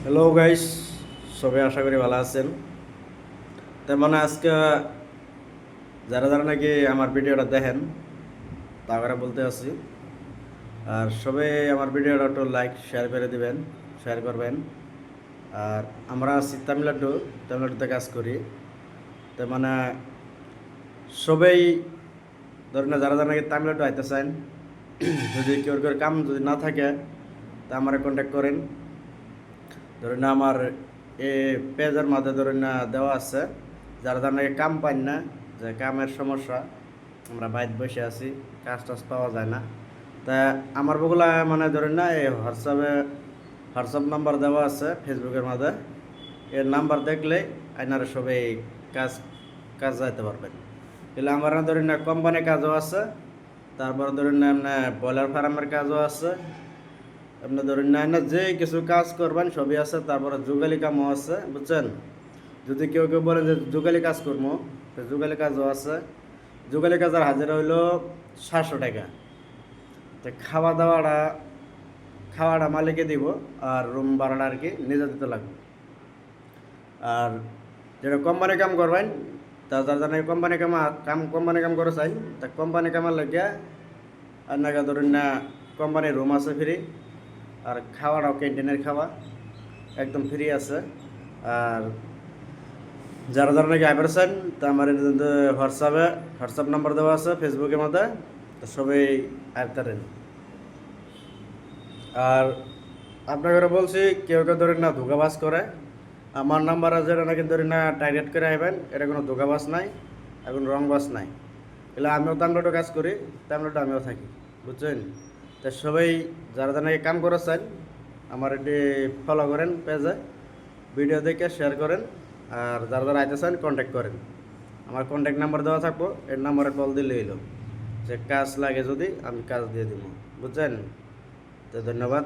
Hello guys, সবাই আশা করি ভালো আছেন। তার মানে আজকে যারা যারা নাকি আমার ভিডিওটা দেখেন তারা বলতে আছি, আর সবাই আমার ভিডিওটা একটু লাইক শেয়ার করে দিবেন, শেয়ার করবেন। আর আমরা আছি তামিলনাড়ুতে কাজ করি। তার মানে সবাই ধরেন না, যারা যারা নাকি তামিলনাড়ু আইতে চান, যদি কেউ কেউ কাম যদি না থাকে তা আমার কন্ট্যাক্ট করেন। ধরেন না আমার এ পেজের মাঝে ধরেন না দেওয়া আছে, যারা যারা নাকি কাম পান না, যে কামের সমস্যা, আমরা বাইরে বসে আছি, কাজ টাজ পাওয়া যায় না। তা আমার বগুলা মানে ধরেন না এই হোয়াটসঅ্যাপ নাম্বার দেওয়া আছে ফেসবুকের মাঝে। এর নাম্বার দেখলে আপনারা সবাই কাজ কাজ যাইতে পারবেন। তাহলে আমার না ধরেন না কোম্পানি কাজও আছে, তারপর ধরেন না আপনার ব্রয়লার ফার্মের কাজও আছে, আপনি ধরেন না না যে কিছু কাজ করবেন সবই আছে। তারপরে যুগালি কামও আছে, বুঝছেন? যদি কেউ কেউ বলেন যে যুগালি কাজ করবো, তো যুগালি কাজও আছে। যুগালি কাজের হাজিরা হইলো 700 টাকা। তো খাওয়াটা মালিকে দিব, আর রুম ভাড়াটা আর কি নিজে দিতে লাগবে। আর যেটা কোম্পানি কাম করবেন, তা যার জন্য কোম্পানি কাম করে চাই, তা কোম্পানি কামার লাগে আপনাকে ধরুন না কোম্পানির রুম আছে ফ্রি, আর খাওয়াটাও ক্যান্টিনের খাওয়া একদম ফ্রি আছে। আর যারা যারা নাকি আইপারছেন, তা আমার হোয়াটসঅ্যাপ নাম্বার দেওয়া আছে ফেসবুকের মধ্যে, তো সবাই আইতারেন। আর আপনাকে বলছি, কেউ কেউ ধরেন না ধোকাবাজ করে, আমার নাম্বার আছে, এটা নাকি ধরেন না টার্গেট করে আইবেন, এটা কোনো ধোকাবাজ নাই, এখন রংবাজ নাই। এগুলো আমিও তামিলনাড়ু কাজ করি, তামিলনাড়ু আমিও থাকি, বুঝছেন? তা সবাই যারা যারা নাকি কাম করে চান, আমার এটি ফলো করেন পেজে, ভিডিও দেখে শেয়ার করেন। আর যারা যারা আইতে চান কন্ট্যাক্ট করেন, আমার কন্ট্যাক্ট নাম্বার দেওয়া থাকবো, এর নাম্বারে কল দিলে এলো, যে কাজ লাগে যদি আমি কাজ দিয়ে দিব, বুঝছেন? তো ধন্যবাদ।